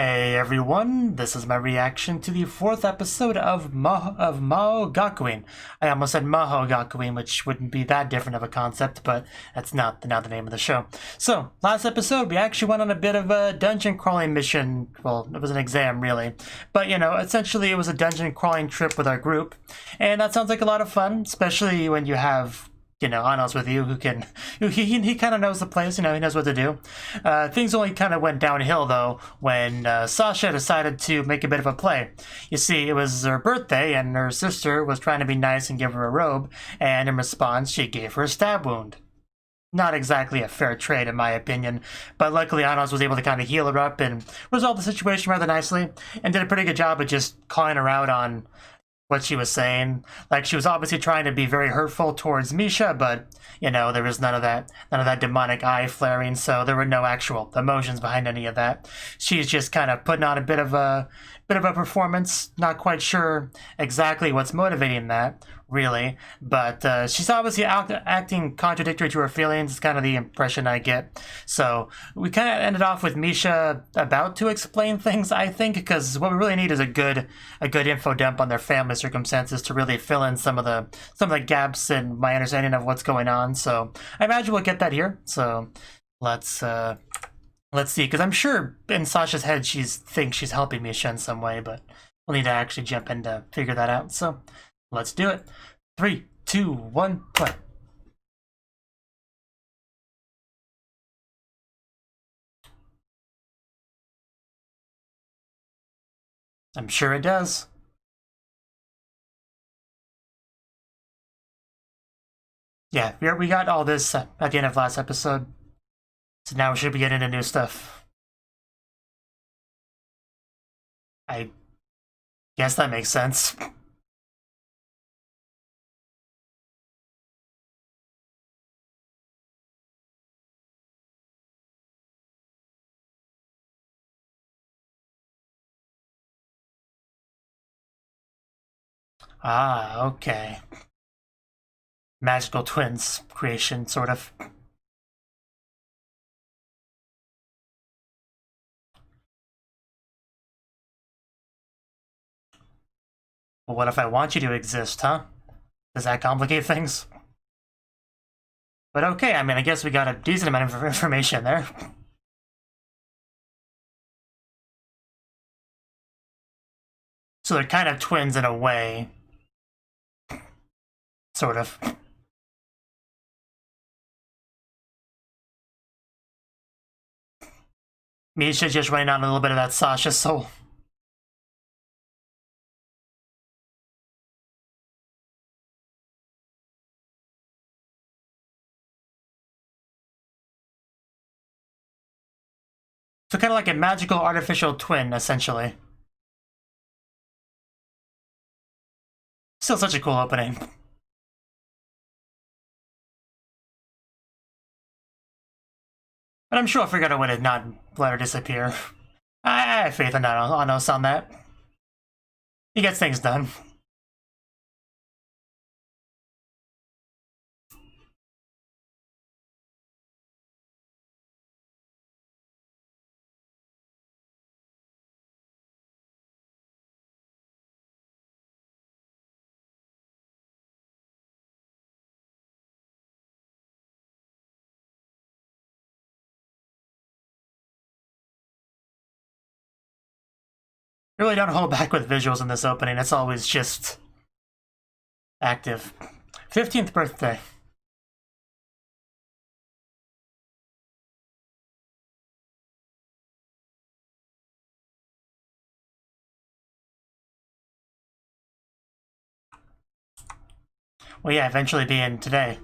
Hey everyone, this is my reaction to the 4th episode of Maou Gakuin. I almost said Maou Gakuin, which wouldn't be that different of a concept, but that's not the name of the show. So, last episode we actually went on a bit of a dungeon crawling mission. Well, it was an exam really. But you know, essentially it was a dungeon crawling trip with our group. And that sounds like a lot of fun, especially when you have Anos with you, he kind of knows the place, he knows what to do. Things only kind of went downhill, though, when Sasha decided to make a bit of a play. You see, it was her birthday, and her sister was trying to be nice and give her a robe, and in response, she gave her a stab wound. Not exactly a fair trade, in my opinion, but luckily Anos was able to kind of heal her up and resolve the situation rather nicely, and did a pretty good job of just calling her out on what she was saying. Like, she was obviously trying to be very hurtful towards Misha, but there was none of that demonic eye flaring, so there were no actual emotions behind any of that. She's just kind of putting on a bit of a performance. Not quite sure exactly what's motivating that, really, but she's obviously acting contradictory to her feelings. It's kind of the impression I get. So we kind of ended off with Misha about to explain things, I think, because what we really need is a good info dump on their family circumstances to really fill in some of the gaps in my understanding of what's going on. So I imagine we'll get that here. So let's see, because I'm sure in Sasha's head she thinks she's helping Misha in some way, but we'll need to actually jump in to figure that out. So let's do it. 3, 2, 1, play. I'm sure it does. Yeah, we got all this at the end of last episode, so now we should be getting into new stuff. I guess that makes sense. Ah, okay. Magical twins creation, sort of. Well, what if I want you to exist, huh? Does that complicate things? But okay, I mean, I guess we got a decent amount of information there. So they're kind of twins in a way. Sort of. Misha just running on a little bit of that Sasha soul. So kind of like a magical artificial twin, essentially. Still such a cool opening. But I'm sure I'll figure out a way to not let her disappear. I have faith in Anos on that. He gets things done. Really don't hold back with visuals in this opening. It's always just active. 15th birthday. Well, yeah, eventually being today.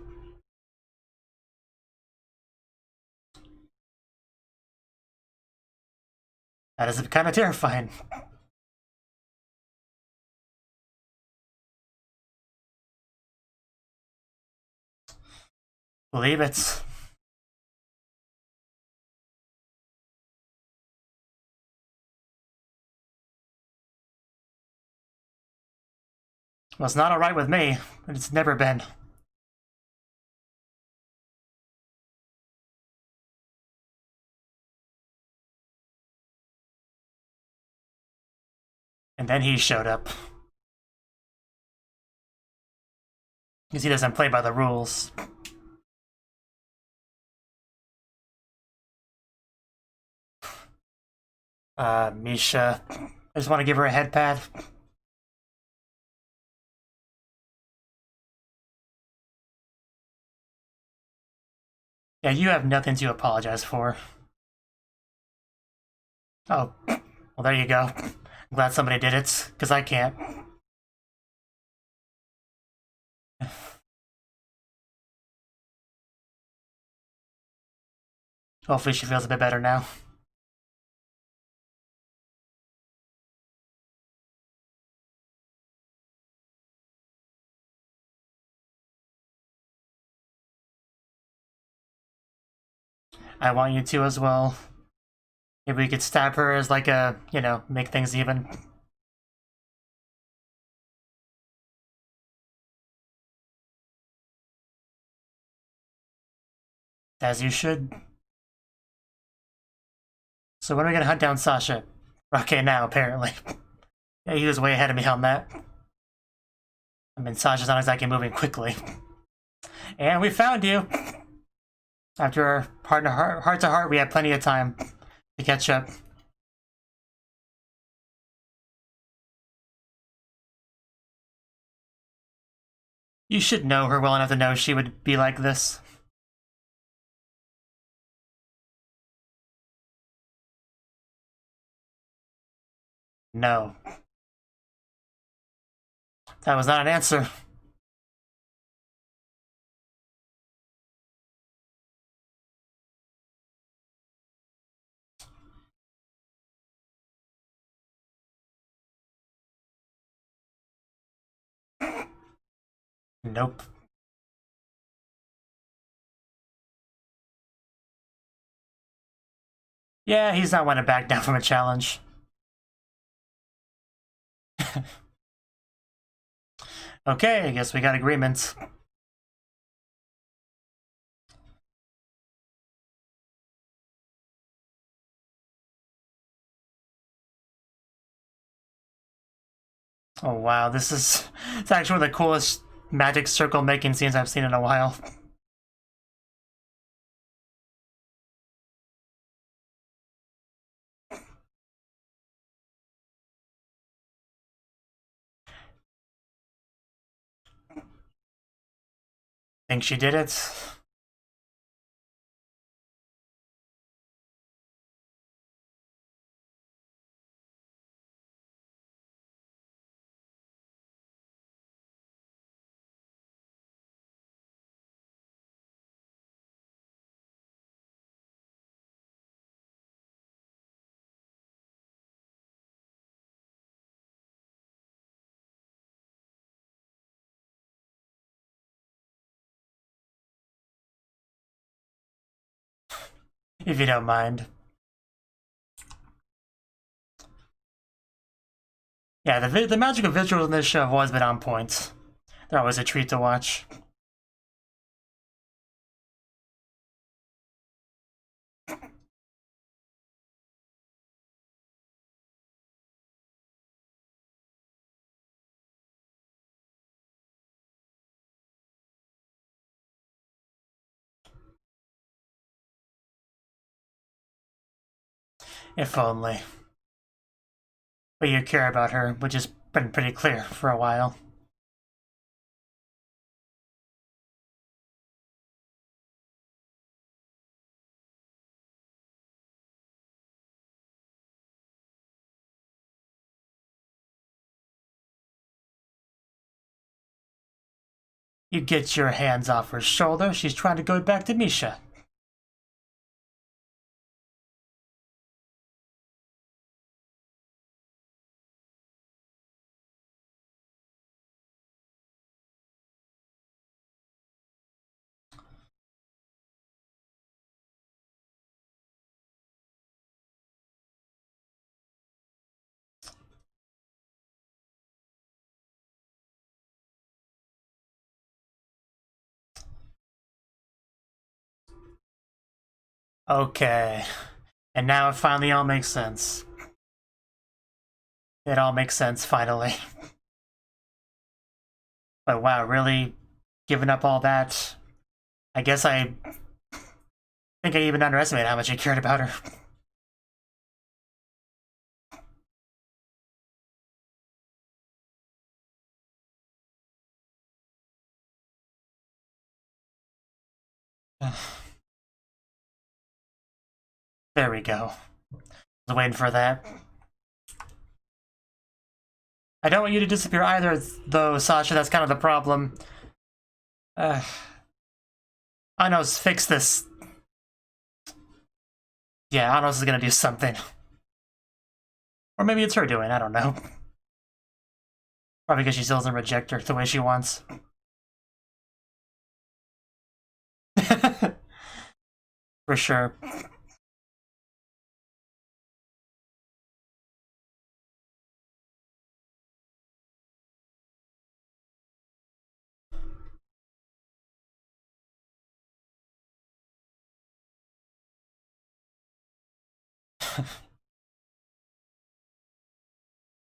That is kind of terrifying. Believe it. Well, it's not alright with me, but it's never been. And then he showed up. Because he doesn't play by the rules. Misha. I just want to give her a head pad. Yeah, you have nothing to apologize for. Oh, well, there you go. I'm glad somebody did it, because I can't. Hopefully she feels a bit better now. I want you to as well. Maybe we could stab her as like a, you know, make things even. As you should. So when are we gonna hunt down Sasha? Okay, now, apparently. Yeah, he was way ahead of me on that. I mean, Sasha's not exactly moving quickly. And we found you! After our heart to heart, we had plenty of time to catch up. You should know her well enough to know she would be like this. No. That was not an answer. Nope. Yeah, he's not one to back down from a challenge. Okay, I guess we got agreement. Oh wow, this is it's actually one of the coolest magic circle making scenes I've seen in a while. Think she did it? If you don't mind. Yeah, the magical visuals in this show have always been on point. They're always a treat to watch. If only. But you care about her, which has been pretty clear for a while. You get your hands off her shoulder, she's trying to go back to Misha. Okay. And now it finally all makes sense. It all makes sense, finally. But wow, really giving up all that? I guess I think I even underestimated how much I cared about her. There we go. I was waiting for that. I don't want you to disappear either, though, Sasha. That's kind of the problem. Anos, fix this. Yeah, Anos is gonna do something. Or maybe it's her doing, I don't know. Probably because she still doesn't reject her the way she wants. For sure.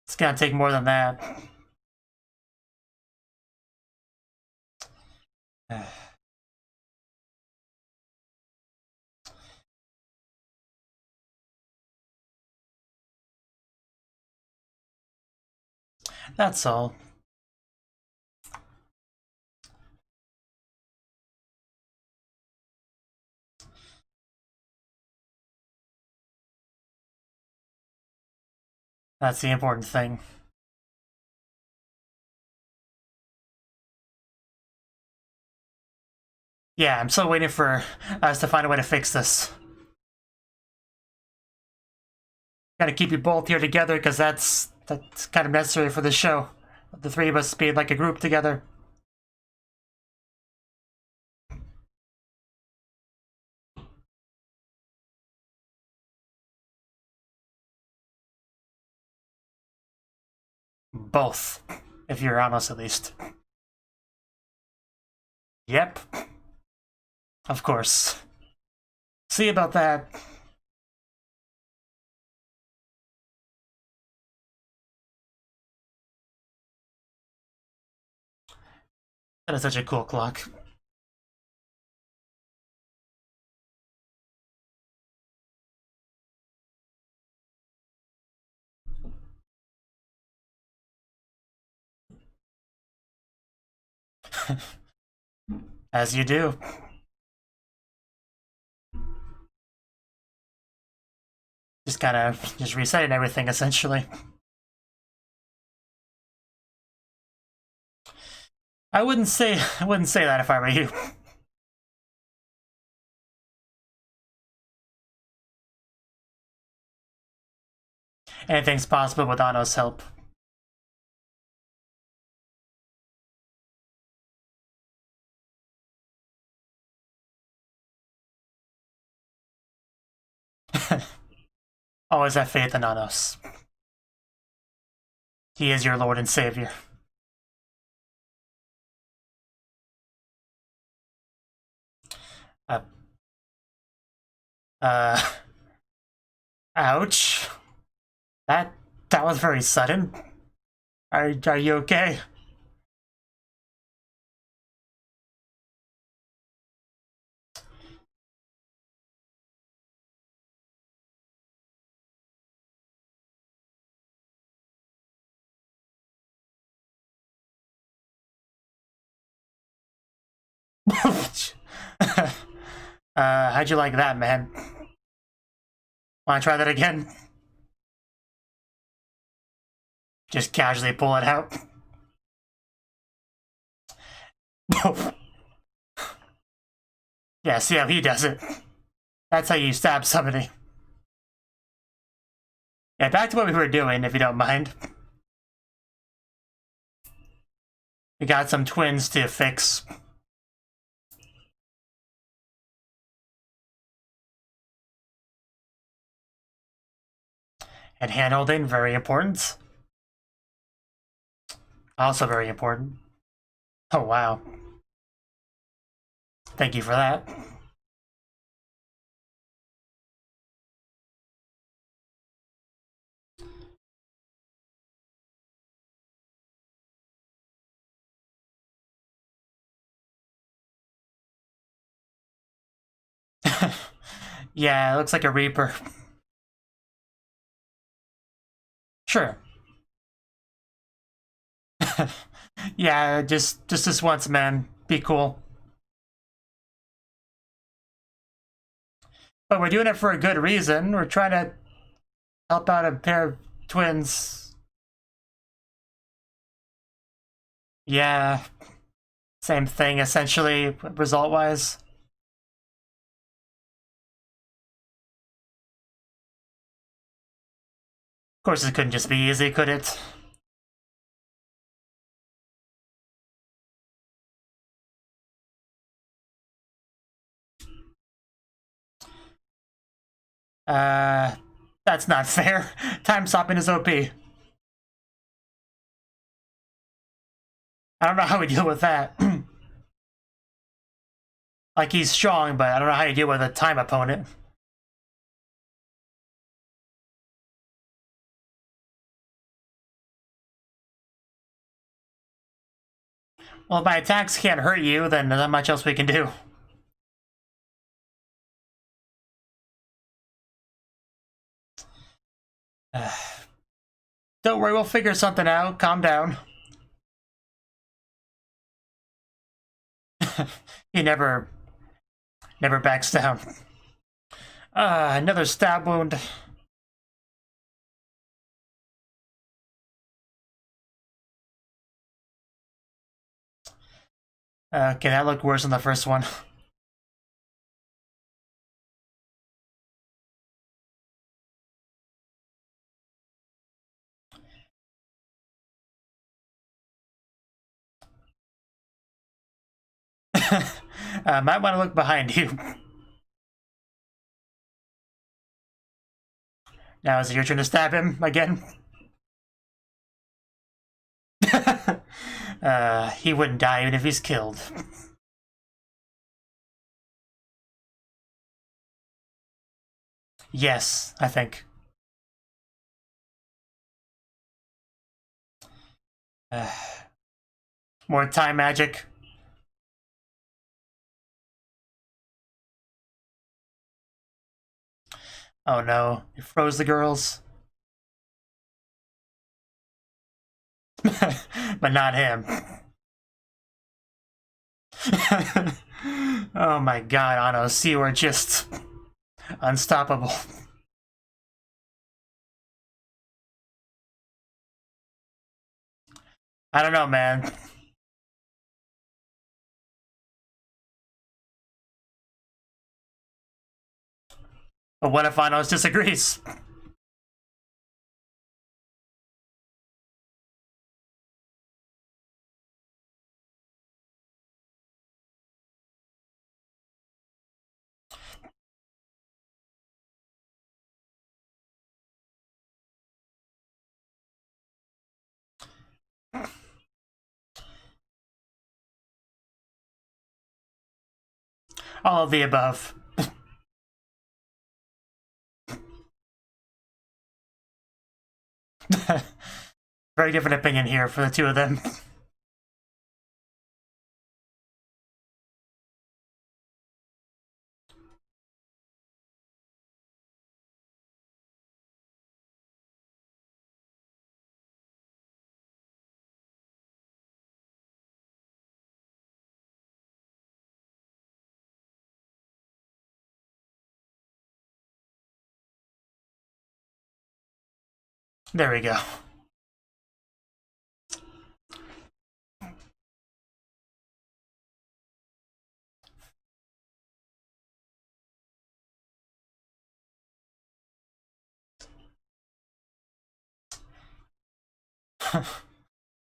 It's gonna take more than that. That's all. That's the important thing. Yeah, I'm still waiting for us to find a way to fix this. Gotta keep you both here together, because that's kind of necessary for the show. The three of us being like a group together. Both, if you're honest, at least. Yep. Of course. See about that. That is such a cool clock. As you do. Just kind of just resetting everything, essentially. I wouldn't say that if I were you. Anything's possible with Ano's help. Always have faith in Anos. He is your Lord and Savior. Ouch. That was very sudden. Are you okay? How'd you like that, man? Wanna try that again? Just casually pull it out. Yeah, see how he does it. That's how you stab somebody. Yeah, back to what we were doing, if you don't mind. We got some twins to fix. And hand-holding, very important. Also very important. Oh, wow. Thank you for that. Yeah, it looks like a Reaper. Sure. Yeah, just this once, man. Be cool. But we're doing it for a good reason. We're trying to help out a pair of twins. Yeah, same thing, essentially, result-wise. Of course, it couldn't just be easy, could it? That's not fair. Time stopping is OP. I don't know how we deal with that. Like, he's strong, but I don't know how you deal with a time opponent. Well, if my attacks can't hurt you, then there's not much else we can do. Don't worry, we'll figure something out. Calm down. He never backs down. Another stab wound. Okay, that looked worse than the first one. Might want to look behind you. Now is it your turn to stab him again? He wouldn't die even if he's killed. Yes, I think. More time magic. Oh no, it froze the girls. But not him. Oh my god, Anos, you are just unstoppable. I don't know, man. But what if Anos disagrees? All of the above. Very different opinion here for the two of them. There we go.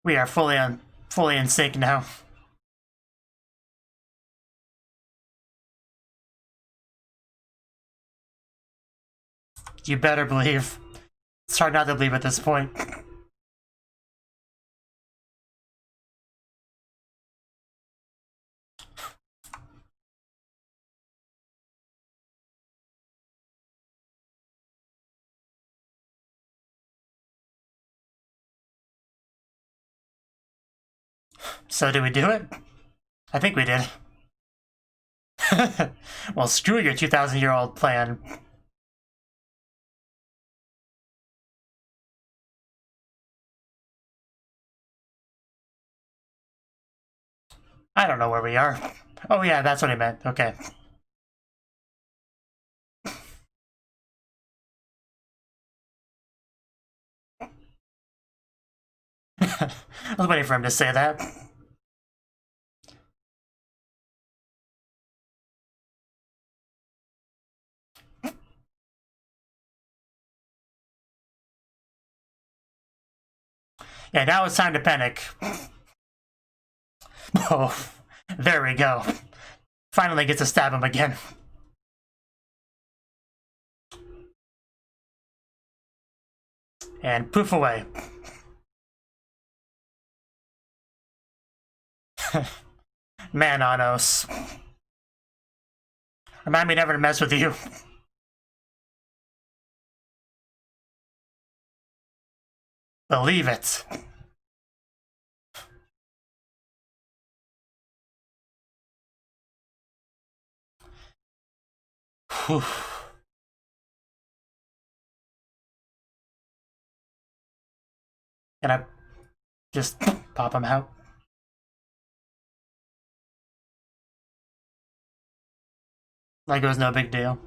We are fully in sync now. You better believe. It's hard not to believe at this point. So do we do it? I think we did. Well, screw your 2,000-year-old plan. I don't know where we are. Oh yeah, that's what I meant. Okay. I was waiting for him to say that. Yeah, now it's time to panic. Oh, there we go. Finally gets to stab him again. And poof away. Man, Anos. Remind me never to mess with you. Believe it. Whew. Can I just pop him out? Like it was no big deal.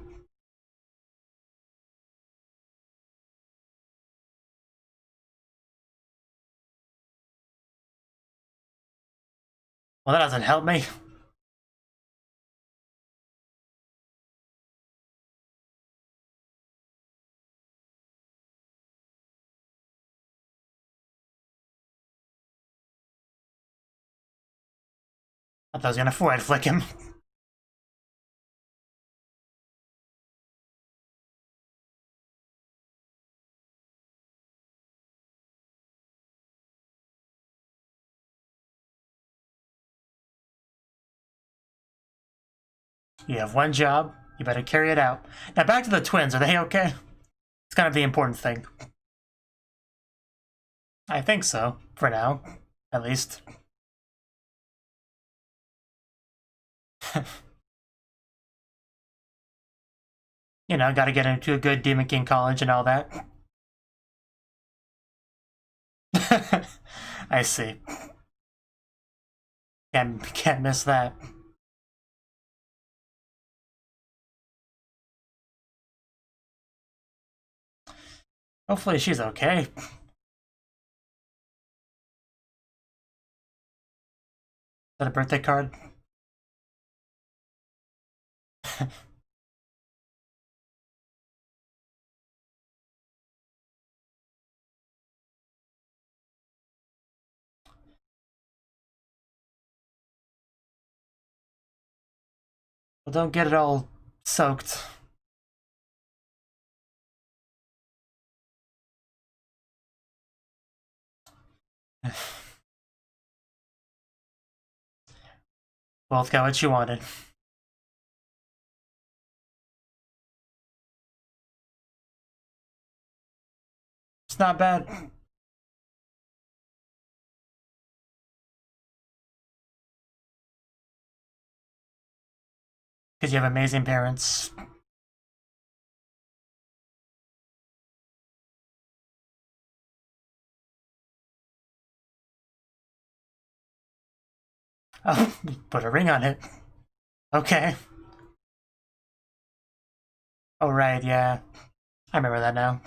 Well, that doesn't help me. I thought I was gonna forehead flick him. You have one job, you better carry it out. Now back to the twins, are they okay? It's kind of the important thing. I think so, for now, at least. You know, gotta get into a good Demon King college and all that. I see. Can't miss that. Hopefully she's okay. Is that a birthday card? Well, don't get it all soaked. Both got what you wanted. It's not bad. Because you have amazing parents. Oh, put a ring on it. Okay. Oh, right, yeah. I remember that now.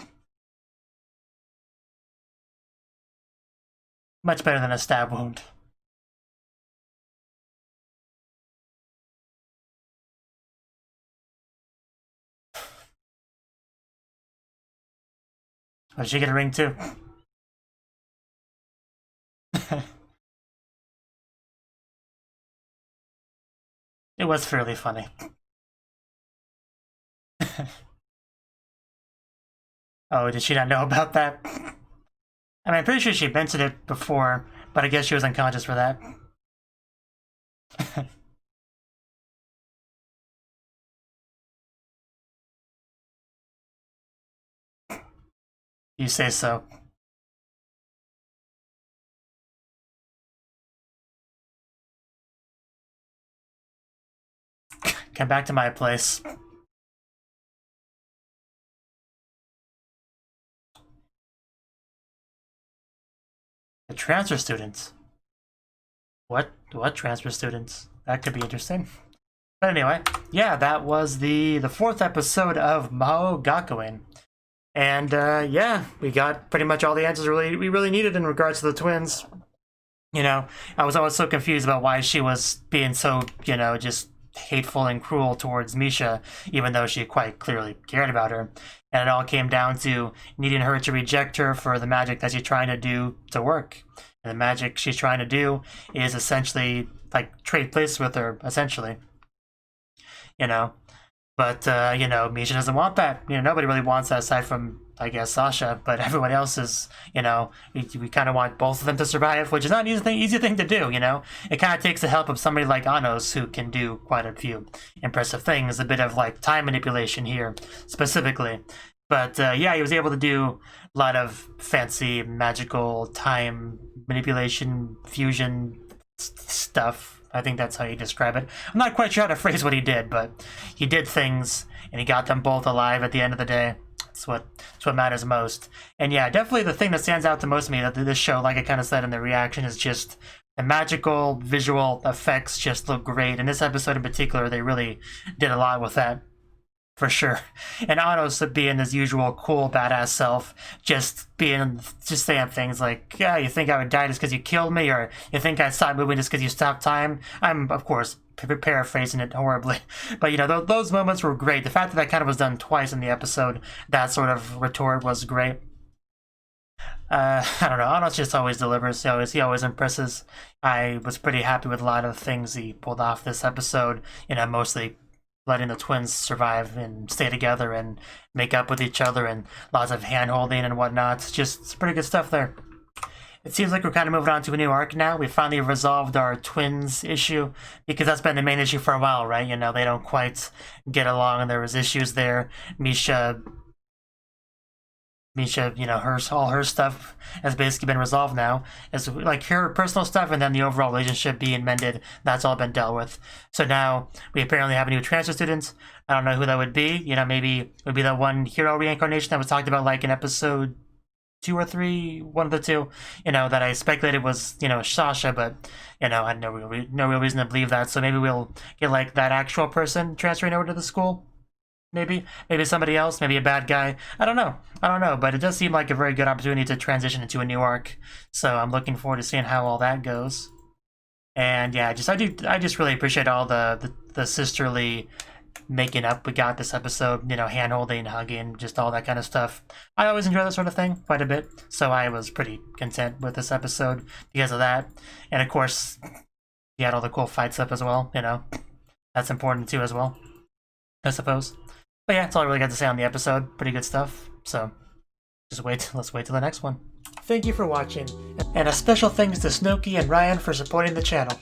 Much better than a stab wound. Oh, did she get a ring too? It was fairly funny. Oh, did she not know about that? I mean, I'm pretty sure she mentioned it before, but I guess she was unconscious for that. You say so. come back to my place. The transfer students. What transfer students? That could be interesting. But anyway, yeah, that was the 4th episode of Maou Gakuin. And yeah, we got pretty much all the answers we really needed in regards to the twins. You know, I was always so confused about why she was being so, you know, just hateful and cruel towards Misha, even though she quite clearly cared about her. And it all came down to needing her to reject her for the magic that she's trying to do to work. And the magic she's trying to do is essentially like trade places with her, essentially. You know, but you know, Misha doesn't want that. You know, nobody really wants that aside from, I guess, Sasha. But everyone else is, you know, we kind of want both of them to survive, which is not an easy thing to do. You know, it kind of takes the help of somebody like Anos, who can do quite a few impressive things. A bit of like time manipulation here, specifically. But yeah, he was able to do a lot of fancy magical time manipulation, fusion stuff. I think that's how you describe it. I'm not quite sure how to phrase what he did, but he did things, and he got them both alive at the end of the day. That's what matters most. And yeah, definitely the thing that stands out the most to me that this show, like I kind of said in the reaction, is just the magical visual effects just look great. In this episode in particular, they really did a lot with that. For sure. And Anos being his usual cool, badass self, just saying things like, yeah, you think I would die just because you killed me, or you think I'd stop moving just because you stopped time? I'm, of course, paraphrasing it horribly. But, you know, those moments were great. The fact that that kind of was done twice in the episode, that sort of retort was great. I don't know, Anos just always delivers, he always impresses. I was pretty happy with a lot of things he pulled off this episode, you know, mostly letting the twins survive and stay together and make up with each other, and lots of hand-holding and whatnot. It's pretty good stuff there. It seems like we're kind of moving on to a new arc now. We finally resolved our twins issue, because that's been the main issue for a while, right? You know, they don't quite get along, and there was issues there. Misha, you know, all her stuff has basically been resolved now. It's like her personal stuff, and then the overall relationship being mended. That's all been dealt with. So now we apparently have a new transfer student. I don't know who that would be. You know, maybe it would be that one hero reincarnation that was talked about like in episode 2 or 3, one of the two. You know, that I speculated was, you know, Sasha, but you know, I had no real reason to believe that. So maybe we'll get like that actual person transferring over to the school. Maybe somebody else, maybe a bad guy. I don't know, but it does seem like a very good opportunity to transition into a new arc. So I'm looking forward to seeing how all that goes. And yeah, I just really appreciate all the sisterly making up we got this episode. You know, hand holding, hugging, just all that kind of stuff. I always enjoy that sort of thing quite a bit. So I was pretty content with this episode because of that. And of course, you had all the cool fight stuff as well. You know, that's important too as well, I suppose. But yeah, that's all I really got to say on the episode. Pretty good stuff. So, let's wait till the next one. Thank you for watching, and a special thanks to Cnouki and Ryan for supporting the channel.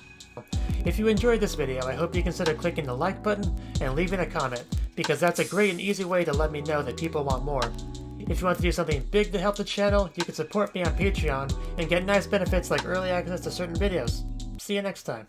If you enjoyed this video, I hope you consider clicking the like button and leaving a comment, because that's a great and easy way to let me know that people want more. If you want to do something big to help the channel, you can support me on Patreon and get nice benefits like early access to certain videos. See you next time.